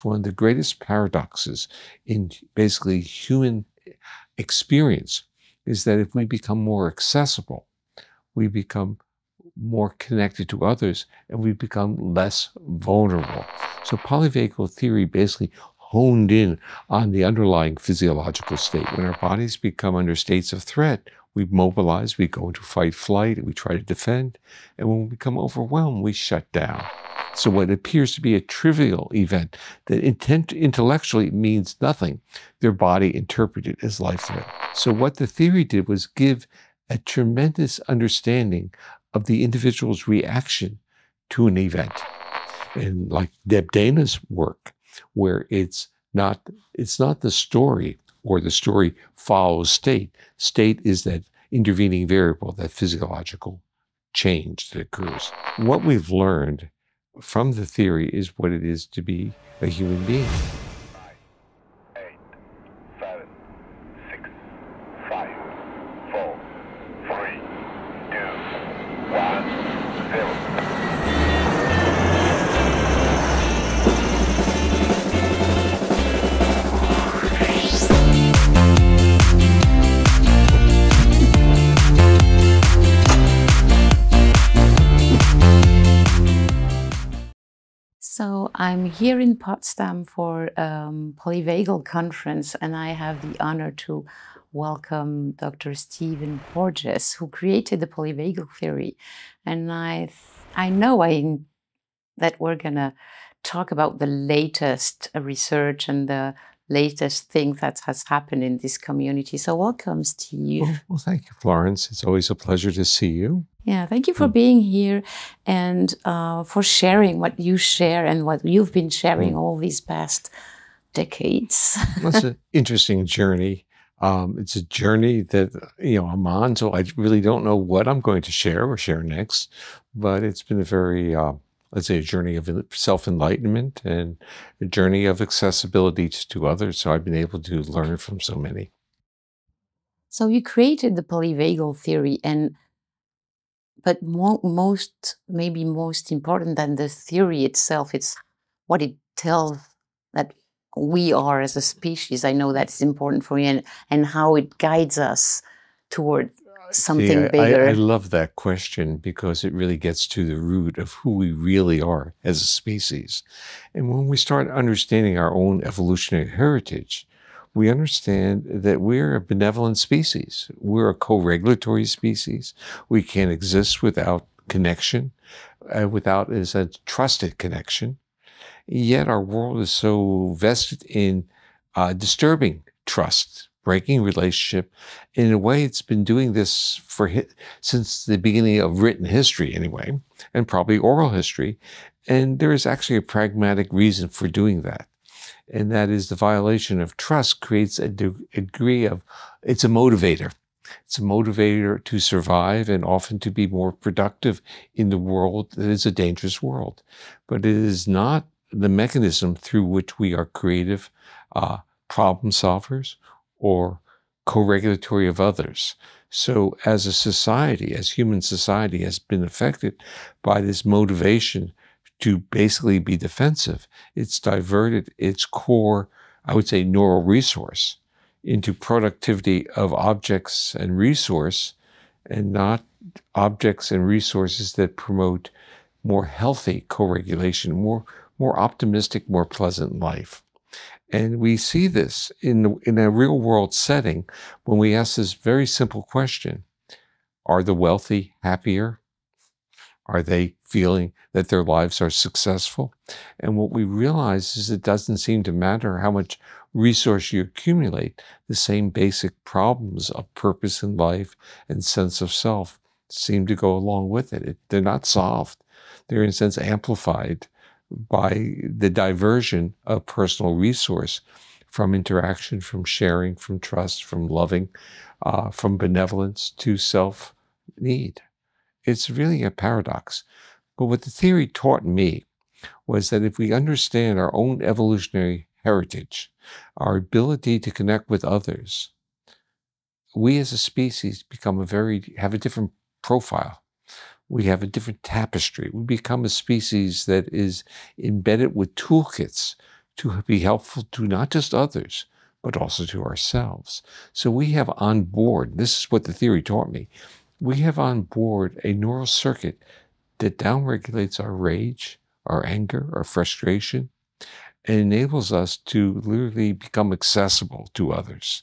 One of the greatest paradoxes in basically human experience is that if we become more accessible, we become more connected to others, and we become less vulnerable. So polyvagal theory basically honed in on the underlying physiological state. When our bodies become under states of threat, we mobilize, we go into fight, flight, we try to defend, and when we become overwhelmed, we shut down. So what appears to be a trivial event that intellectually means nothing, their body interpreted as life-threatening. So what the theory did was give a tremendous understanding of the individual's reaction to an event. And like Deb Dana's work, where it's not the story, or the story follows state. State is that intervening variable, that physiological change that occurs. What we've learned from the theory is what it is to be a human being. 9, 8, 7, 6, 5, 4, 3, 2, 1, 0. So I'm here in Potsdam for Polyvagal conference, and I have the honor to welcome Dr. Stephen Porges, who created the Polyvagal theory. And I know that we're gonna talk about the latest research and the latest thing that has happened in this community. So welcome, Steve. Well, thank you, Florence. It's always a pleasure to see you. Yeah, thank you for being here and for sharing what you share and what you've been sharing all these past decades. Well, it's an interesting journey. It's a journey that, I'm on, so I really don't know what I'm going to share or share next, but it's been a very, let's say, a journey of self-enlightenment and a journey of accessibility to others. So I've been able to learn from so many. So you created the Polyvagal theory, but maybe most important than the theory itself, it's what it tells that we are as a species. I know that's important for you, and how it guides us toward something bigger. I love that question because it really gets to the root of who we really are as a species. And when we start understanding our own evolutionary heritage, we understand that we're a benevolent species. We're a co-regulatory species. We can't exist without connection, without a trusted connection. Yet our world is so vested in disturbing trust, breaking relationship. In a way, it's been doing this since the beginning of written history anyway, and probably oral history. And there is actually a pragmatic reason for doing that. And that is the violation of trust creates a degree of, it's a motivator. It's a motivator to survive and often to be more productive in the world that is a dangerous world. But it is not the mechanism through which we are creative problem solvers or co-regulatory of others. So as a society, as human society has been affected by this motivation to basically be defensive, it's diverted its core, I would say, neural resource into productivity of objects and resource, and not objects and resources that promote more healthy co-regulation, more optimistic, more pleasant life. And we see this in a real world setting when we ask this very simple question: are the wealthy happier? Are they feeling that their lives are successful? And what we realize is it doesn't seem to matter how much resource you accumulate. The same basic problems of purpose in life and sense of self seem to go along with it. They're not solved. They're in a sense amplified by the diversion of personal resource from interaction, from sharing, from trust, from loving, from benevolence to self-need. It's really a paradox. But what the theory taught me was that if we understand our own evolutionary heritage, our ability to connect with others, we as a species have a different profile. We have a different tapestry. We become a species that is embedded with toolkits to be helpful to not just others, but also to ourselves. So we have on board, this is what the theory taught me, we have on board a neural circuit that downregulates our rage, our anger, our frustration, and enables us to literally become accessible to others.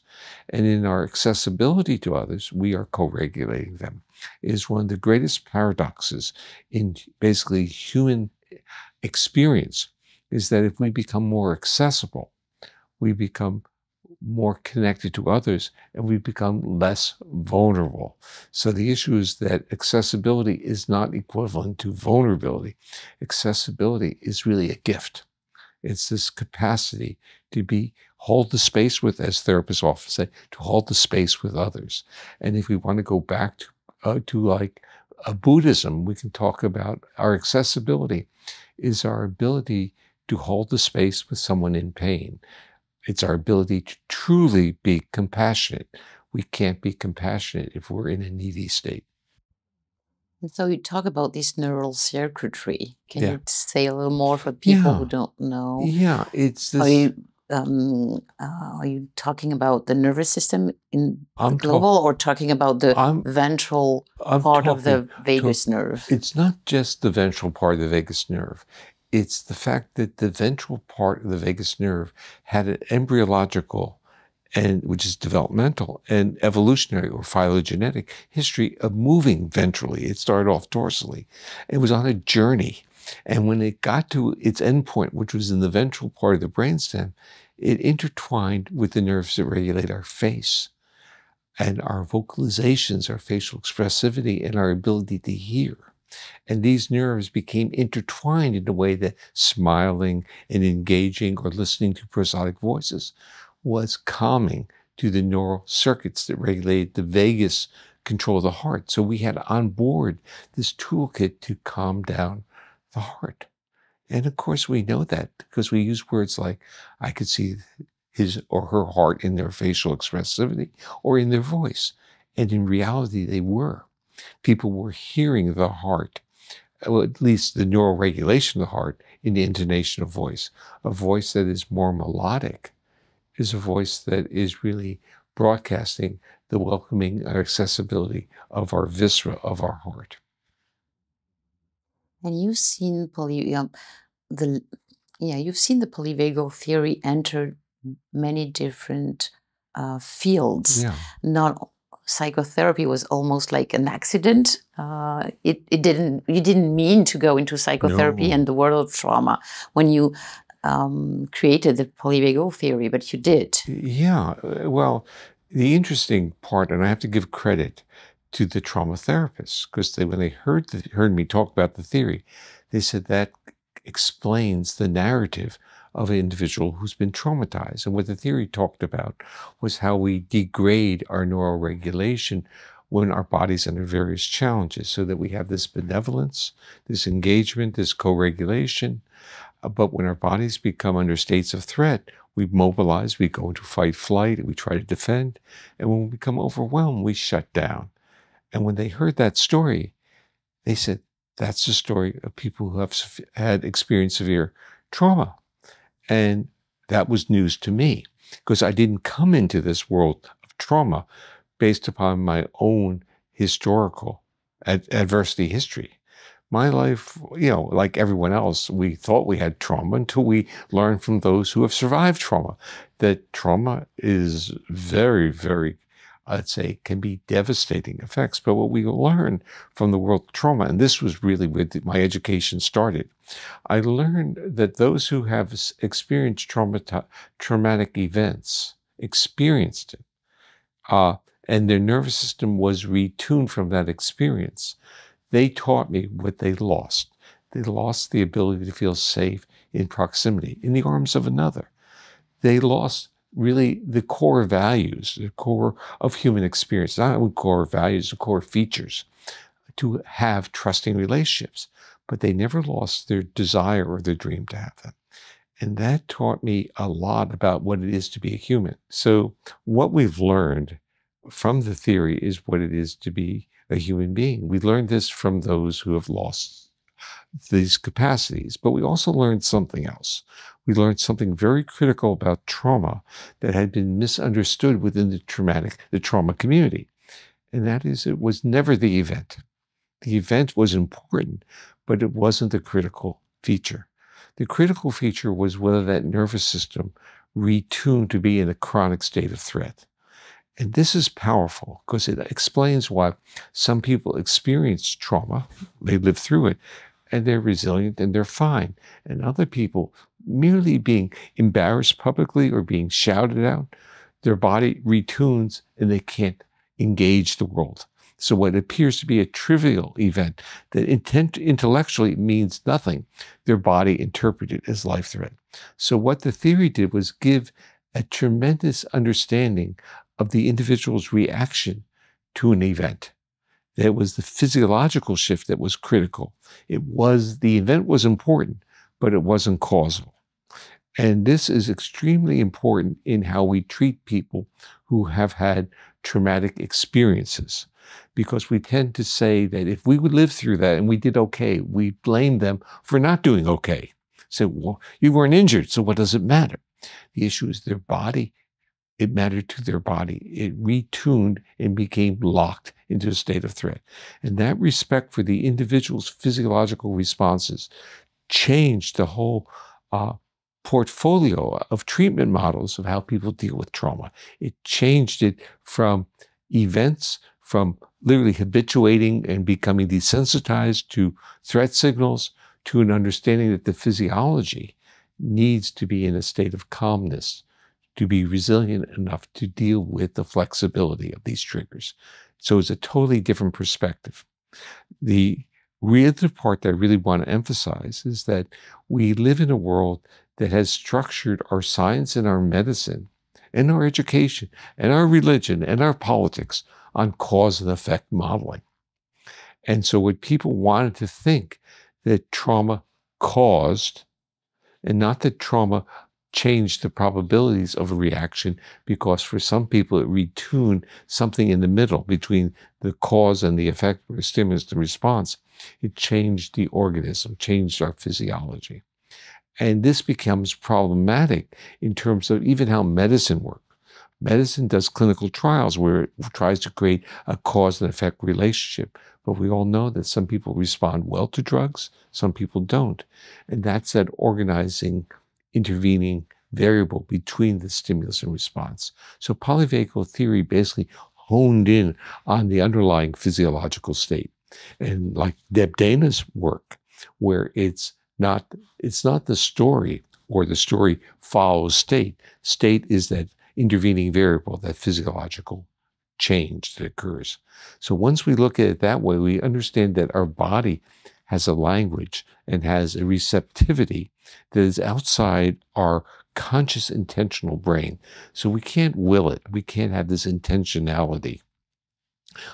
And in our accessibility to others, we are co-regulating them. It is one of the greatest paradoxes in basically human experience, is that if we become more accessible, we become more connected to others, and we become less vulnerable. So the issue is that accessibility is not equivalent to vulnerability. Accessibility is really a gift. It's this capacity to hold the space with, as therapists often say, to hold the space with others. And if we want to go back to like Buddhism, we can talk about our accessibility is our ability to hold the space with someone in pain. It's our ability to truly be compassionate. We can't be compassionate if we're in a needy state. And so you talk about this neural circuitry. Can Yeah. you say a little more for people Yeah. who don't know? Yeah, it's Are this. you talking about the nervous system in the I'm global, or talking about the I'm- ventral I'm part of the talking vagus nerve? It's not just the ventral part of the vagus nerve. It's the fact that the ventral part of the vagus nerve had an embryological, and which is developmental, and evolutionary or phylogenetic history of moving ventrally. It started off dorsally. It was on a journey. And when it got to its endpoint, which was in the ventral part of the brainstem, it intertwined with the nerves that regulate our face and our vocalizations, our facial expressivity, and our ability to hear. And these nerves became intertwined in a way that smiling and engaging or listening to prosodic voices was calming to the neural circuits that regulated the vagus control of the heart. So we had on board this toolkit to calm down the heart. And of course we know that because we use words like, I could see his or her heart in their facial expressivity or in their voice. And in reality, they were. People were hearing the heart, well, at least the neural regulation of the heart, in the intonation of voice. A voice that is more melodic is a voice that is really broadcasting the welcoming accessibility of our viscera, of our heart. And you've seen you've seen the polyvagal theory enter many different fields. Yeah. Not psychotherapy was almost like an accident. You didn't mean to go into psychotherapy No. and the world of trauma when you created the polyvagal theory, but you did. Yeah, well, the interesting part, and I have to give credit to the trauma therapists, because when they heard me talk about the theory, they said that explains the narrative of an individual who's been traumatized. And what the theory talked about was how we degrade our neural regulation when our body's under various challenges, so that we have this benevolence, this engagement, this co-regulation. But when our bodies become under states of threat, we mobilize, we go into fight, flight, we try to defend. And when we become overwhelmed, we shut down. And when they heard that story, they said, that's the story of people who have had experienced severe trauma. And that was news to me, because I didn't come into this world of trauma based upon my own historical adversity history. My life, like everyone else, we thought we had trauma until we learned from those who have survived trauma that trauma is very, very, I'd say, can be devastating effects. But what we learned from the world of trauma, and this was really where my education started, I learned that those who have experienced traumatic events, experienced it, and their nervous system was retuned from that experience, they taught me what they lost. They lost the ability to feel safe in proximity, in the arms of another. They lost really the core values, the core of human experience, not only core values, the core features, to have trusting relationships, but they never lost their desire or their dream to have them. And that taught me a lot about what it is to be a human. So what we've learned from the theory is what it is to be a human being. We learned this from those who have lost these capacities. But we also learned something else. We learned something very critical about trauma that had been misunderstood within the trauma community. And that is, it was never the event. The event was important, but it wasn't the critical feature. The critical feature was whether that nervous system retuned to be in a chronic state of threat. And this is powerful because it explains why some people experience trauma, they live through it, and they're resilient and they're fine. And other people, merely being embarrassed publicly or being shouted out, their body retunes and they can't engage the world. So what appears to be a trivial event that intellectually means nothing, their body interpreted as life threat. So what the theory did was give a tremendous understanding of the individual's reaction to an event. That was the physiological shift that was critical. The event was important, but it wasn't causal. And this is extremely important in how we treat people who have had traumatic experiences, because we tend to say that if we would live through that and we did okay, we blame them for not doing okay. So, well, you weren't injured, so what does it matter? The issue is their body. It mattered to their body. It retuned and became locked into a state of threat. And that respect for the individual's physiological responses changed the whole portfolio of treatment models of how people deal with trauma. It changed it from events, from literally habituating and becoming desensitized to threat signals, to an understanding that the physiology needs to be in a state of calmness to be resilient enough to deal with the flexibility of these triggers. So it's a totally different perspective. The other part that I really want to emphasize is that we live in a world that has structured our science and our medicine and our education and our religion and our politics on cause and effect modeling. And so what people wanted to think that trauma caused, and not that trauma changed the probabilities of a reaction, because for some people it retuned something in the middle between the cause and the effect, or stimulus and response. It changed the organism, changed our physiology. And this becomes problematic in terms of even how medicine works. Medicine does clinical trials where it tries to create a cause and effect relationship. But we all know that some people respond well to drugs, some people don't. And that's that organizing, intervening variable between the stimulus and response. So polyvagal theory basically honed in on the underlying physiological state. And like Deb Dana's work, where it's not the story, or the story follows state. State is that intervening variable, that physiological change that occurs. So once we look at it that way, we understand that our body has a language and has a receptivity that is outside our conscious intentional brain. So we can't will it. We can't have this intentionality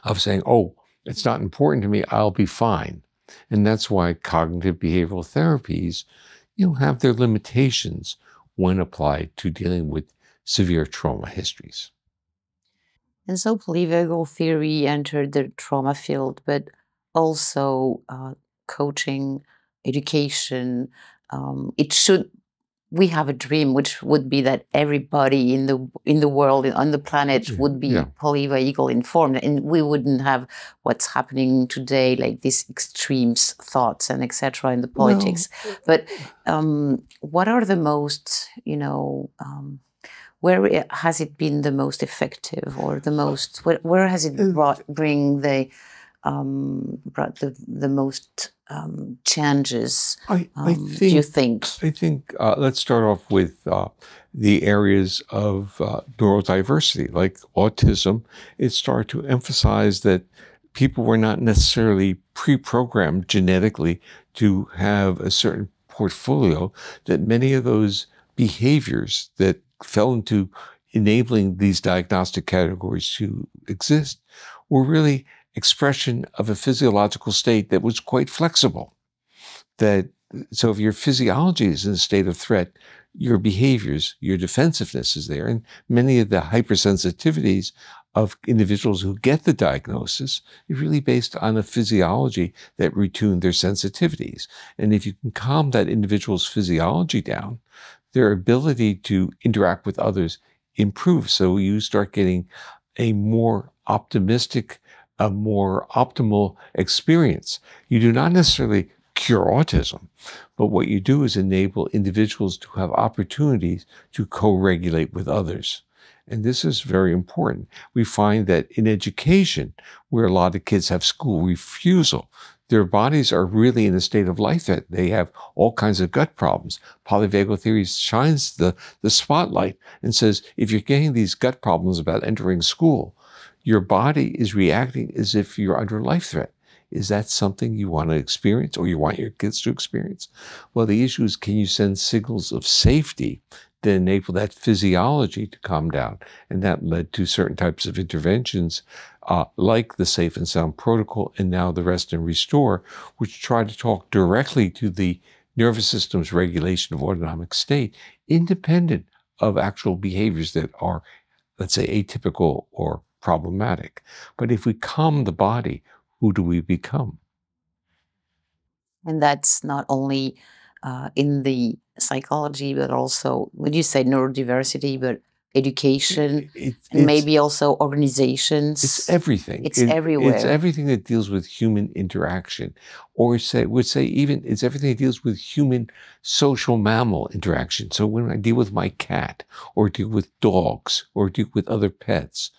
of saying, oh, it's not important to me, I'll be fine. And that's why cognitive behavioral therapies, have their limitations when applied to dealing with severe trauma histories. And so polyvagal theory entered the trauma field, but also coaching, education. We have a dream, which would be that everybody in the world, on the planet, would be polyvagal informed, and we wouldn't have what's happening today, like these extremes thoughts and etc. in the politics. But what are the most, where has it been the most effective, or the most? Where has it brought the most changes? Do you think? I think let's start off with the areas of neurodiversity, like autism. It started to emphasize that people were not necessarily pre-programmed genetically to have a certain portfolio, that many of those behaviors that fell into enabling these diagnostic categories to exist were really expression of a physiological state that was quite flexible. So if your physiology is in a state of threat, your behaviors, your defensiveness is there. And many of the hypersensitivities of individuals who get the diagnosis is really based on a physiology that retuned their sensitivities. And if you can calm that individual's physiology down, their ability to interact with others improves. So you start getting a more optimistic, a more optimal experience. You do not necessarily cure autism, but what you do is enable individuals to have opportunities to co-regulate with others. And this is very important. We find that in education, where a lot of kids have school refusal, their bodies are really in a state of life that they have all kinds of gut problems. Polyvagal theory shines the spotlight and says, if you're getting these gut problems about entering school, your body is reacting as if you're under life threat. Is that something you want to experience or you want your kids to experience? Well, the issue is, can you send signals of safety that enable that physiology to calm down? And that led to certain types of interventions like the Safe and Sound Protocol and now the Rest and Restore, which try to talk directly to the nervous system's regulation of autonomic state, independent of actual behaviors that are, let's say, atypical or problematic. But if we calm the body, who do we become? And that's not only in the psychology, but also, would you say neurodiversity, but education, and maybe also organizations? It's everything. It's everywhere. It's everything that deals with human interaction. Or would say even it's everything that deals with human social mammal interaction. So when I deal with my cat, or deal with dogs, or deal with other pets,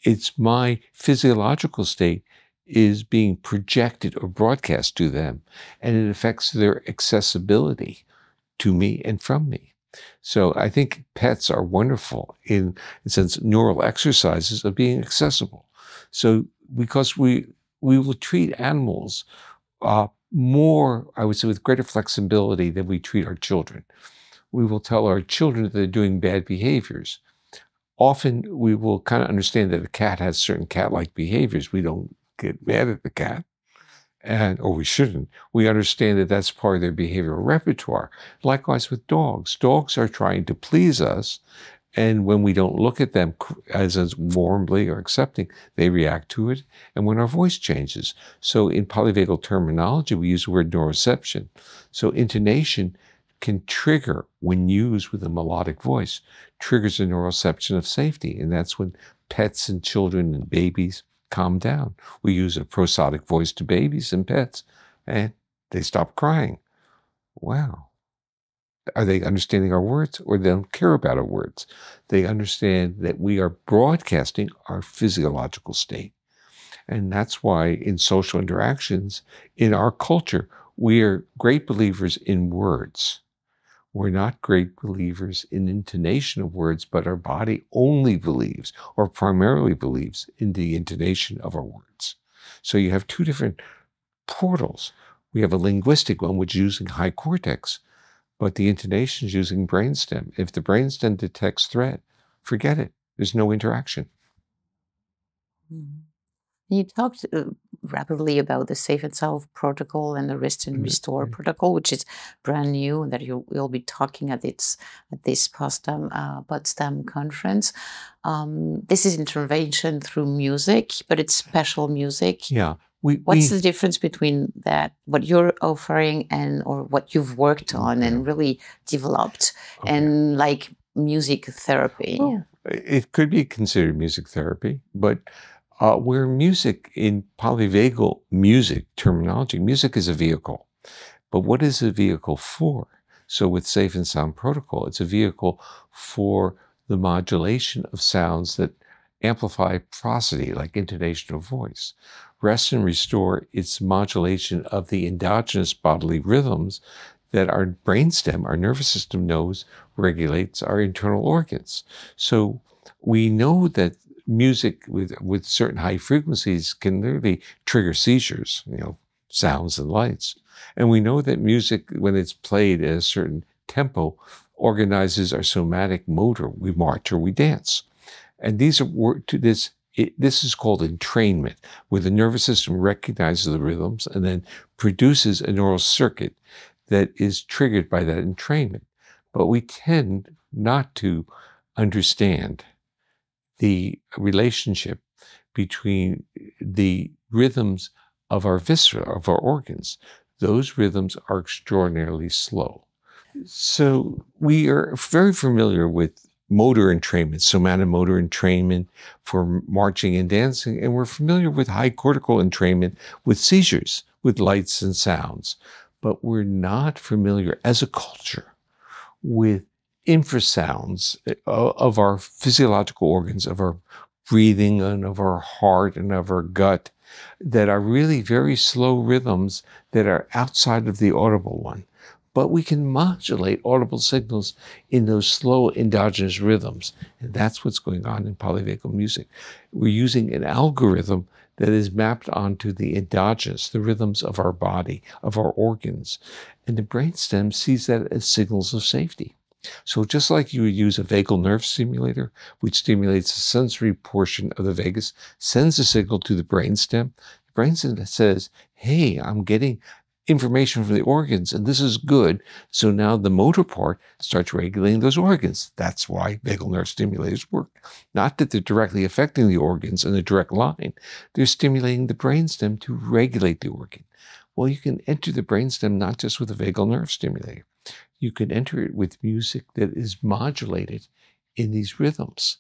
it's my physiological state is being projected or broadcast to them, and it affects their accessibility to me and from me. So I think pets are wonderful in the sense neural exercises of being accessible. So because we will treat animals more, I would say, with greater flexibility than we treat our children. We will tell our children that they're doing bad behaviors. Often we will kind of understand that a cat has certain cat-like behaviors. We don't get mad at the cat, or we shouldn't. We understand that that's part of their behavioral repertoire. Likewise with dogs. Dogs are trying to please us, and when we don't look at them as warmly or accepting, they react to it, and when our voice changes. So in polyvagal terminology, we use the word neuroception. So intonation can trigger, when used with a melodic voice, triggers a neuroception of safety, and that's when pets and children and babies calm down. We use a prosodic voice to babies and pets, and they stop crying. Wow. Are they understanding our words, or they don't care about our words? They understand that we are broadcasting our physiological state. And that's why in social interactions, in our culture, we are great believers in words. We're not great believers in intonation of words, but our body only believes, or primarily believes, in the intonation of our words. So you have two different portals. We have a linguistic one, which is using high cortex, but the intonation is using brainstem. If the brainstem detects threat, forget it. There's no interaction. Mm-hmm. You talked rapidly about the Safe and Sound Protocol and the Rest and Restore Protocol, which is brand new, and that you will be talking at this Potsdam conference. This is intervention through music, but it's special music. Yeah. What's the difference between that, what you're offering, or what you've worked on and really developed, and like music therapy? Well, it could be considered music therapy, but where music in polyvagal music terminology, music is a vehicle. But what is a vehicle for? So with Safe and Sound Protocol, it's a vehicle for the modulation of sounds that amplify prosody, like intonation of voice. Rest and Restore, it's modulation of the endogenous bodily rhythms that our brainstem, our nervous system, knows regulates our internal organs. So we know that music with certain high frequencies can literally trigger seizures, sounds and lights. And we know that music, when it's played at a certain tempo, organizes our somatic motor. We march or we dance. And these are this is called entrainment, where the nervous system recognizes the rhythms and then produces a neural circuit that is triggered by that entrainment. But we tend not to understand the relationship between the rhythms of our viscera, of our organs. Those rhythms are extraordinarily slow. So we are very familiar with motor entrainment, somatomotor entrainment for marching and dancing, and we're familiar with high cortical entrainment with seizures, with lights and sounds. But we're not familiar as a culture with infrasounds of our physiological organs, of our breathing and of our heart and of our gut, that are really very slow rhythms that are outside of the audible one. But we can modulate audible signals in those slow endogenous rhythms. And that's what's going on in polyvagal music. We're using an algorithm that is mapped onto the endogenous, the rhythms of our body, of our organs. And the brainstem sees that as signals of safety. So just like you would use a vagal nerve stimulator, which stimulates the sensory portion of the vagus, sends a signal to the brainstem. The brainstem says, hey, I'm getting information from the organs, and this is good. So now the motor part starts regulating those organs. That's why vagal nerve stimulators work. Not that they're directly affecting the organs in a direct line. They're stimulating the brainstem to regulate the organ. Well, you can enter the brainstem not just with a vagal nerve stimulator. You can enter it with music that is modulated in these rhythms.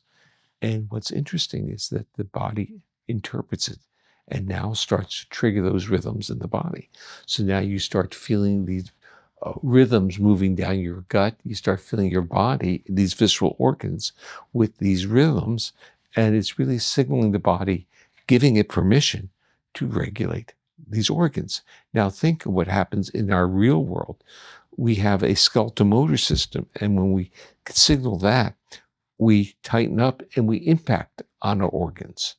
And what's interesting is that the body interprets it and now starts to trigger those rhythms in the body. So now you start feeling these rhythms moving down your gut. You start feeling your body, these visceral organs, with these rhythms, and it's really signaling the body, giving it permission to regulate these organs. Now think of what happens in our real world. We have a skeletal motor system, and when we signal that, we tighten up and we impact on our organs.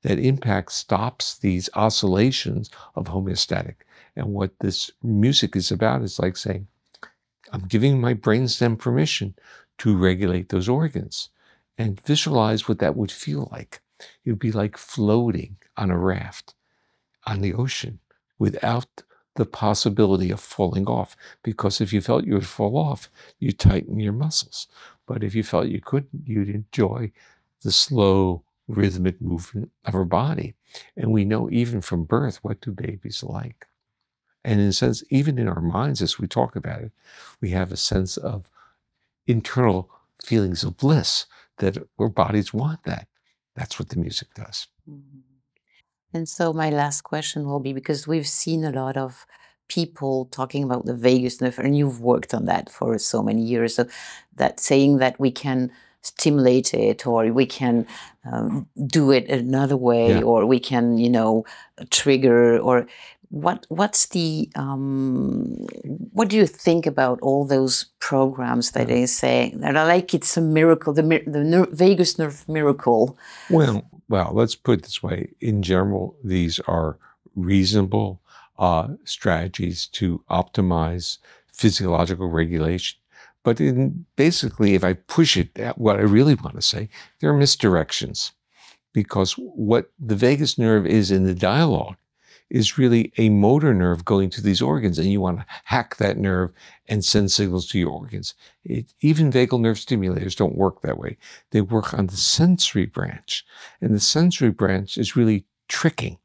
That impact stops these oscillations of homeostatic. And what this music is about is like saying, I'm giving my brainstem permission to regulate those organs. And visualize what that would feel like. It would be like floating on a raft on the ocean without the possibility of falling off. Because if you felt you would fall off, you tighten your muscles. But if you felt you couldn't, you'd enjoy the slow, rhythmic movement of our body. And we know even from birth, what do babies like? And in a sense, even in our minds, as we talk about it, we have a sense of internal feelings of bliss that our bodies want that. That's what the music does. Mhm. And so my last question will be, because we've seen a lot of people talking about the vagus nerve, and you've worked on that for so many years, so that saying that we can stimulate it, or we can do it another way, Yeah. or we can, trigger, or what's the what do you think about all those programs that they say that are like it's a miracle, the vagus nerve miracle? Well, let's put it this way. In general, these are reasonable strategies to optimize physiological regulation. But basically, if I push it at what I really want to say, there are misdirections. Because what the vagus nerve is in the dialogue is really a motor nerve going to these organs, and you want to hack that nerve and send signals to your organs. Even vagal nerve stimulators don't work that way. They work on the sensory branch, and the sensory branch is really tricking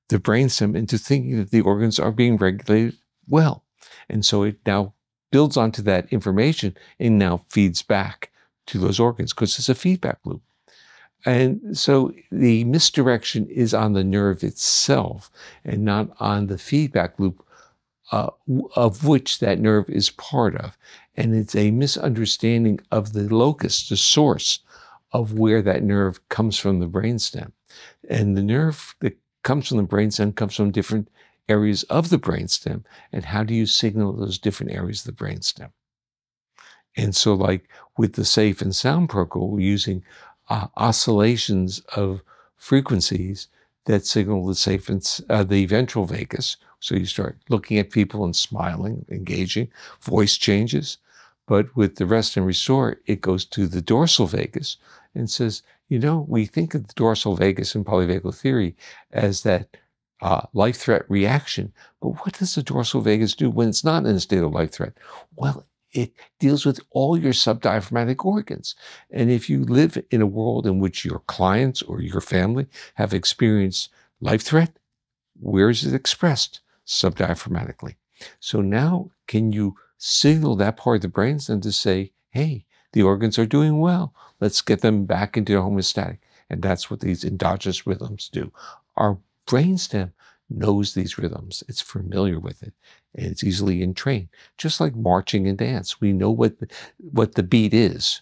the brainstem into thinking that the organs are being regulated well. And so it now builds onto that information and now feeds back to those organs, because it's a feedback loop. And so the misdirection is on the nerve itself and not on the feedback loop of which that nerve is part of. And it's a misunderstanding of the locus, the source of where that nerve comes from the brainstem. And the nerve that comes from the brainstem comes from different areas of the brainstem. And how do you signal those different areas of the brainstem? And so like with the Safe and Sound protocol, we're using oscillations of frequencies that signal the safe and the ventral vagus. So you start looking at people and smiling, engaging, voice changes. But with the rest and restore, it goes to the dorsal vagus and says, we think of the dorsal vagus in polyvagal theory as that life threat reaction. But what does the dorsal vagus do when it's not in a state of life threat? Well, it deals with all your subdiaphragmatic organs. And if you live in a world in which your clients or your family have experienced life threat, where is it expressed? Subdiaphragmatically. So now can you signal that part of the brainstem to say, hey, the organs are doing well. Let's get them back into homeostatic. And that's what these endogenous rhythms do. Our brainstem knows these rhythms. It's familiar with it, and it's easily entrained. Just like marching and dance, we know what the beat is.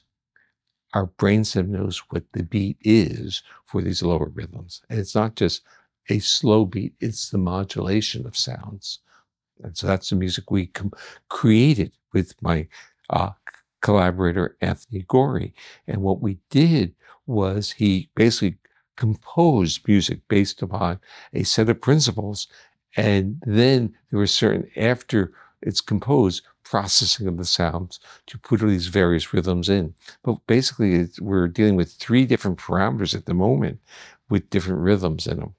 Our brainstem knows what the beat is for these lower rhythms. And it's not just a slow beat, it's the modulation of sounds. And so that's the music we created with my collaborator, Anthony Gorey. And what we did was he basically composed music based upon a set of principles. And then there was certain, after it's composed, processing of the sounds to put all these various rhythms in. But basically, we're dealing with 3 different parameters at the moment with different rhythms in them.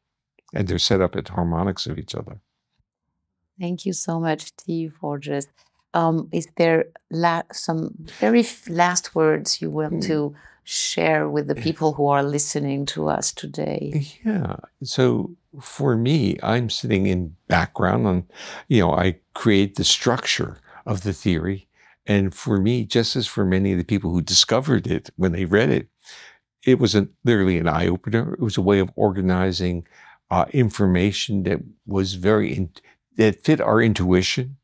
And they're set up at harmonics of each other. Thank you so much, Steve Porges. Is there some very last words you want to share with the people who are listening to us today? Yeah. So for me, I'm sitting in background on, I create the structure of the theory. And for me, just as for many of the people who discovered it when they read it, it was literally an eye-opener. It was a way of organizing information that was that fit our intuition.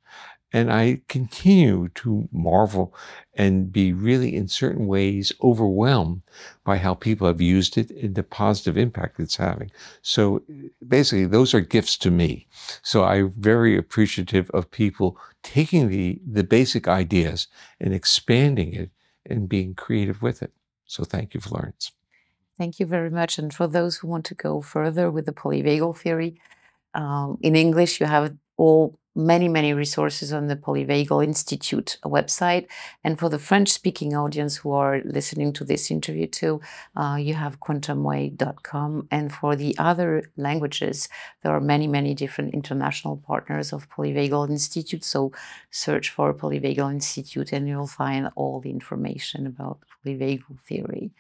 And I continue to marvel and be really, in certain ways, overwhelmed by how people have used it and the positive impact it's having. So basically, those are gifts to me. So I'm very appreciative of people taking the basic ideas and expanding it and being creative with it. So thank you, Florence. Thank you very much. And for those who want to go further with the polyvagal theory, in English, you have many resources on the Polyvagal Institute website. And for the French-speaking audience who are listening to this interview too, you have quantumway.com. And for the other languages, there are many different international partners of Polyvagal Institute. So search for Polyvagal Institute and you'll find all the information about polyvagal theory.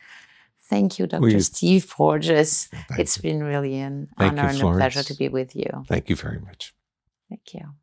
Thank you, Dr. Steve Porges. It's been really an honor and a pleasure to be with you. Thank you very much. Thank you.